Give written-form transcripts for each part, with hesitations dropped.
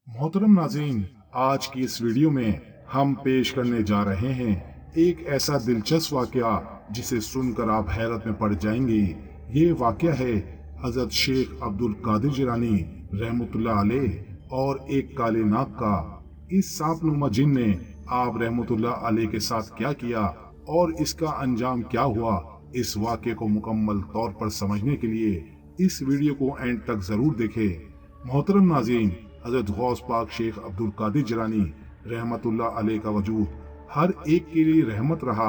मोहतरम नाज़रीन, आज की इस वीडियो में हम पेश करने जा रहे हैं एक ऐसा दिलचस्प वाकया जिसे सुनकर आप हैरत में पड़ जाएंगे। ये वाकया है हजरत शेख अब्दुल कादिर जिलानी रहमतुल्लाह अलैह और एक काले नाग का। इस सांपनुमा जिन ने आप रहमतुल्लाह अलैह के साथ क्या किया और इसका अंजाम क्या हुआ, इस वाकये को मुकम्मल तौर पर समझने के लिए इस वीडियो को एंड तक जरूर देखें। मोहतरम नाज़रीन, हजरत गौस पाक शेख अब्दुल कादिर जिलानी रहमतुल्लाह अलैह का वजूद हर एक के लिए रहमत रहा।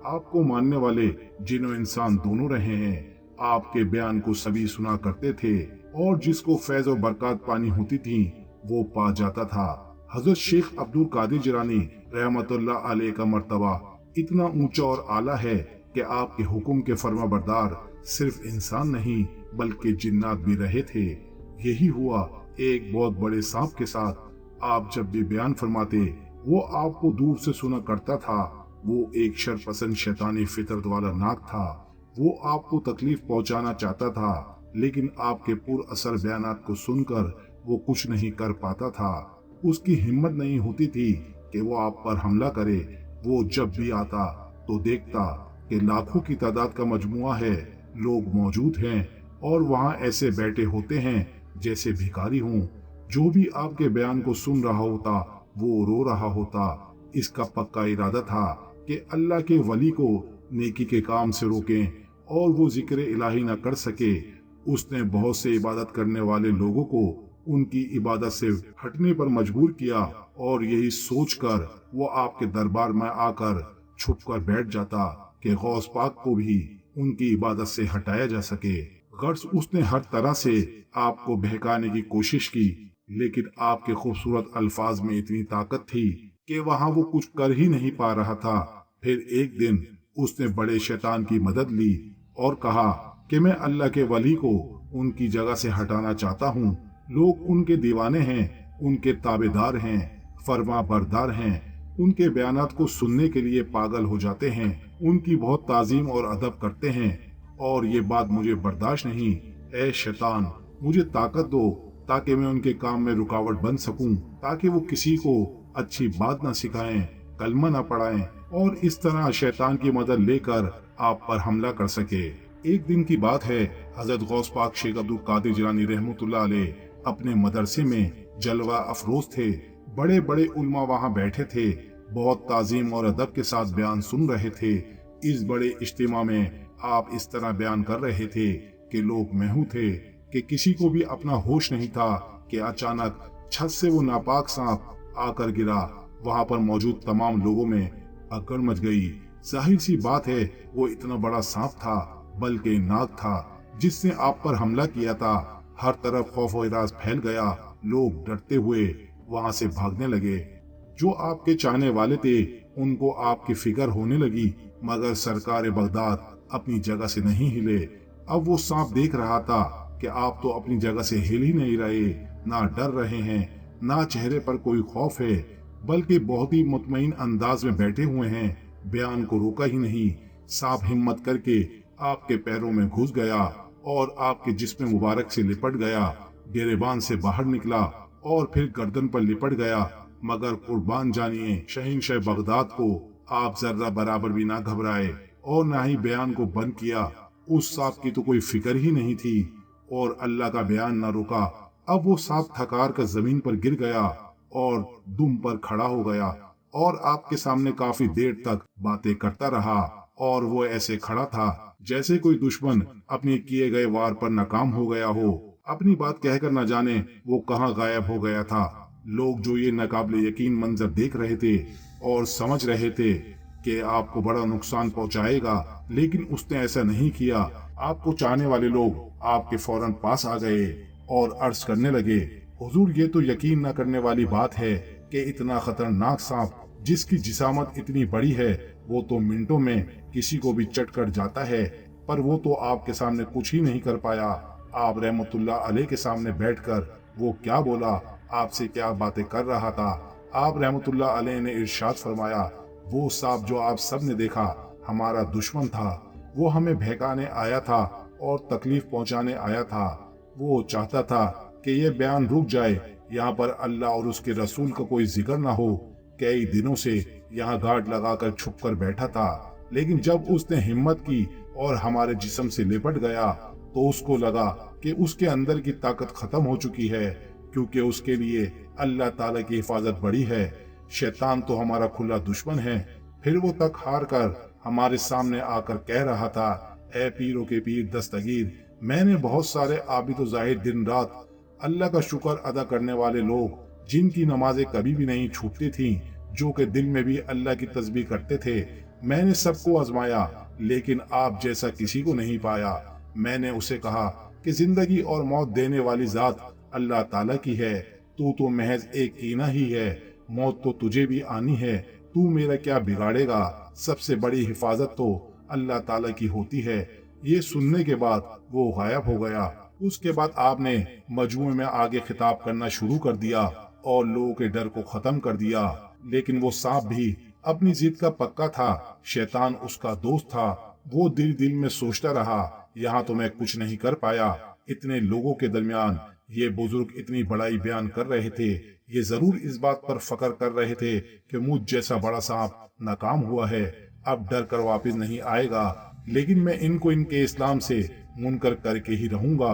आपको मानने वाले जिन और इंसान दोनों रहे हैं। आपके बयान को सभी सुना करते थे और जिसको फैज और बरकत पानी होती थी वो पा जाता था। हजरत शेख अब्दुल कादिर जिलानी रहमतुल्लाह अलैह का मर्तबा इतना ऊंचा और आला है कि आपके हुक्म के फर्मा बरदार सिर्फ इंसान नहीं बल्कि जिन्नात भी रहे थे। यही हुआ एक बहुत बड़े सांप के साथ। आप जब भी बयान फरमाते वो आपको दूर से सुना करता था। वो एक शरपसंद शैतानी फितरत वाला नाग था। वो आपको तकलीफ पहुंचाना चाहता था, लेकिन आपके पुर असर बयानात को सुनकर वो कुछ नहीं कर पाता था। उसकी हिम्मत नहीं होती थी कि वो आप पर हमला करे। वो जब भी आता तो देखता कि लाखों की तादाद का मजमुआ है, लोग मौजूद हैं और वहाँ ऐसे बैठे होते हैं जैसे भिखारी हूँ। जो भी आपके बयान को सुन रहा होता वो रो रहा होता। इसका पक्का इरादा था कि अल्लाह के वली को नेकी के काम से रोकें और वो जिक्र इलाही न कर सके। उसने बहुत से इबादत करने वाले लोगों को उनकी इबादत से हटने पर मजबूर किया और यही सोचकर वो आपके दरबार में आकर छुप कर बैठ जाता कि गौस पाक को भी उनकी इबादत से हटाया जा सके। गर्ज उसने हर तरह से आपको बहकाने की कोशिश की, लेकिन आपके खूबसूरत अल्फाज में इतनी ताकत थी कि वहाँ वो कुछ कर ही नहीं पा रहा था। फिर एक दिन उसने बड़े शैतान की मदद ली और कहा कि मैं अल्लाह के वली को उनकी जगह से हटाना चाहता हूँ। लोग उनके दीवाने हैं, उनके ताबेदार हैं, फरमा बरदार हैं, उनके बयानात को सुनने के लिए पागल हो जाते हैं, उनकी बहुत ताजीम और अदब करते हैं और ये बात मुझे बर्दाश्त नहीं। ऐ शैतान, मुझे ताकत दो ताकि मैं उनके काम में रुकावट बन सकूं, ताकि वो किसी को अच्छी बात ना सिखाएं, कलमा ना पढ़ाएं और इस तरह शैतान की मदद लेकर आप पर हमला कर सके। एक दिन की बात है, हजरत गौस पाक शेख अब्दुल कादिर जिलानी रहमतुल्लाह अलैह अपने मदरसे में जलवा अफरोज थे। बड़े बड़े उलमा वहाँ बैठे थे, बहुत ताजीम और अदब के साथ बयान सुन रहे थे। इस बड़े इज्तिमा में आप इस तरह बयान कर रहे थे कि लोग महू थे कि किसी को भी अपना होश नहीं था कि अचानक छत से वो नापाक सांप आकर गिरा। वहाँ पर मौजूद तमाम लोगों में अकड़ मच गई। जाहिर सी बात है वो इतना बड़ा सांप था, बल्कि नाग था जिसने आप पर हमला किया था। हर तरफ खौफ और इराज फैल गया। लोग डरते हुए वहाँ से भागने लगे। जो आपके चाहने वाले थे उनको आपकी फिक्र होने लगी, मगर सरकार बगदाद अपनी जगह से नहीं हिले। अब वो सांप देख रहा था कि आप तो अपनी जगह से हिल ही नहीं रहे, ना डर रहे हैं, ना चेहरे पर कोई खौफ है, बल्कि बहुत ही मुतमईन अंदाज में बैठे हुए हैं। बयान को रोका ही नहीं। सांप हिम्मत करके आपके पैरों में घुस गया और आपके जिस्म मुबारक से लिपट गया, गिरेबान से बाहर निकला और फिर गर्दन पर लिपट गया। मगर कुर्बान जानिए शहंशाह बगदाद को, आप जर्रा बराबर भी ना घबराए और ना ही बयान को बंद किया। उस सांप की तो कोई फिक्र ही नहीं थी और अल्लाह का बयान ना रुका। अब वो सांप थकार कर जमीन पर गिर गया और दुम पर खड़ा हो गया और आपके सामने काफी देर तक बातें करता रहा। और वो ऐसे खड़ा था जैसे कोई दुश्मन अपने किए गए वार पर नाकाम हो गया हो। अपनी बात कहकर न जाने वो कहाँ गायब हो गया था। लोग जो ये नाकाबिले यकीन मंजर देख रहे थे और समझ रहे थे कि आपको बड़ा नुकसान पहुंचाएगा, लेकिन उसने ऐसा नहीं किया। आपको चाहने वाले लोग आपके फौरन पास आ गए और अर्ज करने लगे, हुजूर ये तो यकीन न करने वाली बात है कि इतना खतरनाक सांप जिसकी जिसामत इतनी बड़ी है वो तो मिनटों में किसी को भी चट कर जाता है, पर वो तो आपके सामने कुछ ही नहीं कर पाया। आप रहमतुल्लाह अलैह के सामने बैठकर वो क्या बोला, आपसे क्या बातें कर रहा था। आप रहमतुल्लाह अलैह ने इरशाद फरमाया, वो सांप जो आप सब ने देखा हमारा दुश्मन था। वो हमें बहकाने आया था और तकलीफ पहुंचाने आया था। वो चाहता था कि ये बयान रुक जाए, यहाँ पर अल्लाह और उसके रसूल का कोई जिक्र ना हो। कई दिनों से यहाँ गार्ड लगाकर छुप कर बैठा था, लेकिन जब उसने हिम्मत की और हमारे जिस्म से लिपट गया तो उसको लगा कि उसके अंदर की ताकत खत्म हो चुकी है, क्योंकि उसके लिए अल्लाह ताला की हिफाजत बड़ी है। शैतान तो हमारा खुला दुश्मन है। फिर वो तक हार कर हमारे सामने आकर कह रहा था, ए पीरों के पीर दस्तगीर, मैंने बहुत सारे आबिद व जाहिद दिन रात अल्लाह का शुक्र अदा करने वाले लोग, जिनकी नमाजें कभी भी नहीं छूटती थीं, जो कि दिल में भी अल्लाह की तस्बीह करते थे, मैंने सबको आजमाया, लेकिन आप जैसा किसी को नहीं पाया। मैंने उसे कहा कि जिंदगी और मौत देने वाली जात अल्लाह ताला की है, तू तो महज एक कीना ही है, मौत तो तुझे भी आनी है, तू मेरा क्या बिगाड़ेगा, सबसे बड़ी हिफाजत तो अल्लाह ताला की होती है। ये सुनने के बाद वो गायब हो गया। उसके बाद आपने मजमूए में आगे खिताब करना शुरू कर दिया और लोगों के डर को खत्म कर दिया। लेकिन वो सांप भी अपनी जिद का पक्का था, शैतान उसका दोस्त था। वो दिल दिल में सोचता रहा, यहाँ तो मैं कुछ नहीं कर पाया। इतने लोगों के दरमियान ये बुजुर्ग इतनी बड़ाई बयान कर रहे थे, ये जरूर इस बात पर फख्र कर रहे थे कि मुझ जैसा बड़ा सांप नाकाम हुआ है, अब डर कर वापिस नहीं आएगा, लेकिन मैं इनको इनके इस्लाम से मुनकर करके ही रहूंगा।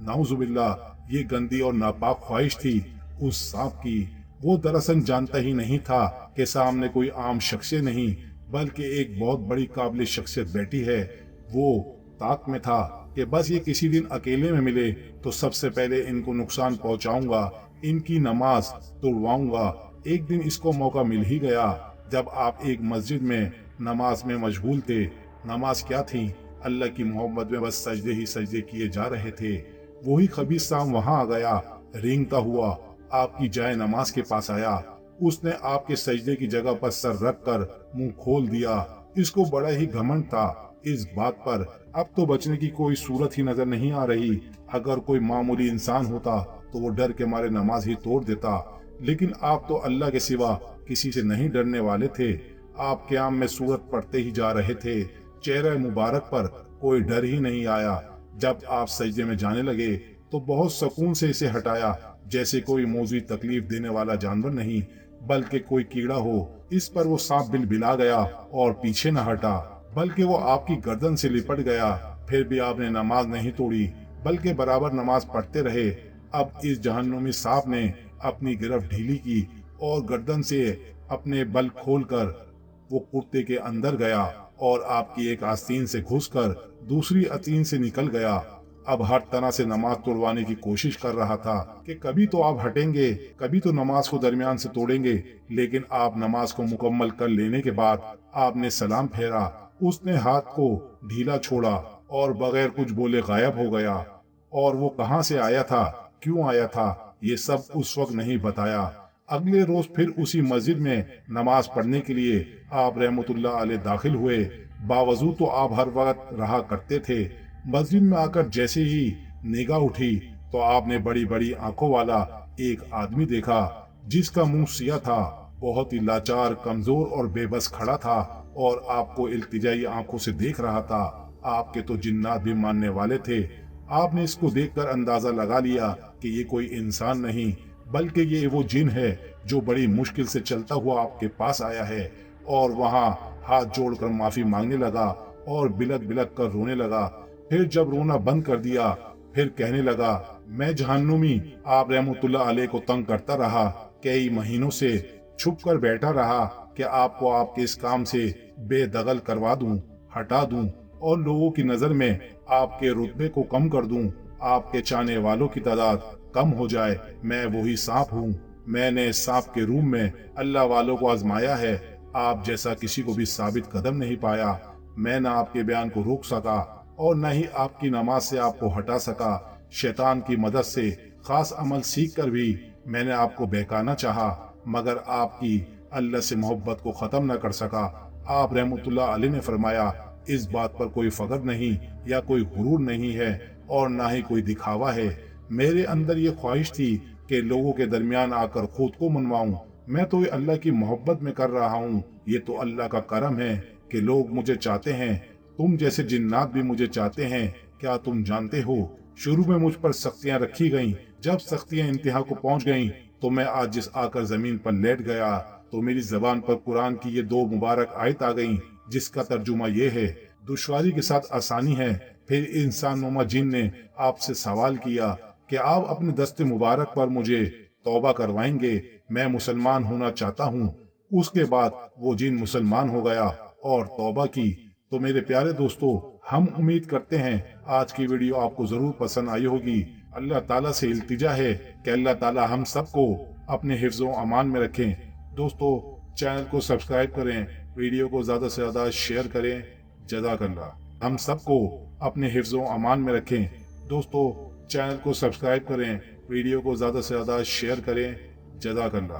नाउजुबिल्लाह, ये गंदी और नापाक ख्वाहिश थी उस सांप की। वो दरअसल जानता ही नहीं था कि सामने कोई आम शख्सियत नहीं, बल्कि एक बहुत बड़ी काबिल शख्सियत बैठी है। वो ताक में था कि बस ये किसी दिन अकेले में मिले तो सबसे पहले इनको नुकसान पहुंचाऊंगा, इनकी नमाज तोड़वाऊंगा। एक दिन इसको मौका मिल ही गया जब आप एक मस्जिद में नमाज में मशगूल थे। नमाज क्या थी, अल्लाह की मोहब्बत में बस सजदे ही सजदे किए जा रहे थे। वही खबीस सांप वहां आ गया, रेंगता हुआ आपकी जाए नमाज के पास आया। उसने आपके सजदे की जगह पर सर रख कर मुंह खोल दिया। इसको बड़ा ही घमंड था इस बात पर। अब तो बचने की कोई सूरत ही नजर नहीं आ रही। अगर कोई मामूली इंसान होता तो वो डर के मारे नमाज ही तोड़ देता, लेकिन आप तो अल्लाह के सिवा किसी से नहीं डरने वाले थे। आप क़याम में सूरत पढ़ते ही जा रहे थे, चेहरे मुबारक पर कोई डर ही नहीं आया। जब आप सजदे में जाने लगे तो बहुत सुकून से इसे हटाया, जैसे कोई मौजूद तकलीफ देने वाला जानवर नहीं, बल्कि कोई कीड़ा हो। इस पर वो सांप बिलबिला गया और पीछे न हटा, बल्कि वो आपकी गर्दन से लिपट गया। फिर भी आपने नमाज नहीं तोड़ी, बल्कि बराबर नमाज पढ़ते रहे। अब इस जहन्नुमी सांप ने अपनी गिरफ्त ढीली की और गर्दन से अपने बल खोलकर वो कुत्ते के अंदर गया और आपकी एक आस्तीन से घुसकर दूसरी आस्तीन से निकल गया। अब हर तरह से नमाज तोड़वाने की कोशिश कर रहा था कि कभी तो आप हटेंगे, कभी तो नमाज को दरमियान से तोड़ेंगे। लेकिन आप नमाज को मुकम्मल कर लेने के बाद आपने सलाम फेरा, उसने हाथ को ढीला छोड़ा और बगैर कुछ बोले गायब हो गया। और वो कहाँ से आया था, क्यों आया था, ये सब उस वक्त नहीं बताया। अगले रोज फिर उसी मस्जिद में नमाज पढ़ने के लिए आप रहमतुल्लाह अलैह दाखिल हुए। बावजूद तो आप हर वक्त रहा करते थे। मस्जिद में आकर जैसे ही निगाह उठी तो आपने बड़ी बड़ी आंखों वाला एक आदमी देखा, जिसका मुंह सिया था, बहुत ही लाचार, कमजोर और बेबस खड़ा था और आपको इल्तिजाई आंखों से देख रहा था। आपके तो जिन्नात भी मानने वाले थे। आपने इसको देखकर अंदाजा लगा लिया कि ये कोई इंसान नहीं, बल्कि ये वो जिन है जो बड़ी मुश्किल से चलता हुआ आपके पास आया है। और वहाँ हाथ जोड़कर माफी मांगने लगा और बिलक बिलक कर रोने लगा। फिर जब रोना बंद कर दिया, फिर कहने लगा, मैं जहन्नुमी आप रहमतुल्लाह अलैह को तंग करता रहा, कई महीनों से छुप कर बैठा रहा कि आपको आपके इस काम से बेदखल करवा दूं, हटा दूं और लोगों की नजर में आपके रुतबे को कम कर दूं, आपके चाहने वालों की तादाद कम हो जाए। मैं वही सांप हूँ। मैंने सांप के रूप में अल्लाह वालों को आजमाया है। आप जैसा किसी को भी साबित कदम नहीं पाया। मैं न आपके बयान को रोक सका और न ही आपकी नमाज से आपको हटा सका। शैतान की मदद से खास अमल सीख कर भी मैंने आपको बहकाना चाहा, मगर आपकी अल्लाह से मोहब्बत को खत्म न कर सका। आप रहमतुल्लाह अलैह ने फरमाया, इस बात पर कोई फख्र नहीं या कोई गुरूर नहीं है और ना ही कोई दिखावा है। मेरे अंदर ये ख्वाहिश थी कि लोगों के दरमियान आकर खुद को मनवाऊं। मैं तो ये अल्लाह की मोहब्बत में कर रहा हूँ। ये तो अल्लाह का करम है कि लोग मुझे चाहते हैं। तुम जैसे जिन्नात भी मुझे चाहते हैं। क्या तुम जानते हो, शुरू में मुझ पर सख्तियां रखी गईं, जब सख्तियां इंतहा को पहुंच गईं तो मैं आजिज आकर जमीन पर लेट गया तो मेरी जबान पर कुरान की ये दो मुबारक आयत आ गईं, जिसका तर्जुमा ये है, दुश्वारी के साथ आसानी है। फिर इंसान नुमा जिन ने आपसे सवाल किया कि आप अपने दस्ते मुबारक पर मुझे तौबा करवाएंगे, मैं मुसलमान होना चाहता हूँ। उसके बाद वो जिन मुसलमान हो गया और तौबा की। तो मेरे प्यारे दोस्तों, हम उम्मीद करते हैं आज की वीडियो आपको जरूर पसंद आई होगी। अल्लाह ताला से इल्तिजा है कि अल्लाह ताला हम सबको अपने हिफ्ज़ो अमान में रखें। दोस्तों, चैनल को सब्सक्राइब करें, वीडियो को ज्यादा से ज्यादा शेयर करें। जज़ाकल्लाह। हम सबको अपने हिफ्ज़ो अमान में रखें। दोस्तों, चैनल को सब्सक्राइब करें, वीडियो को ज्यादा से ज्यादा शेयर करें। जज़ाकल्लाह।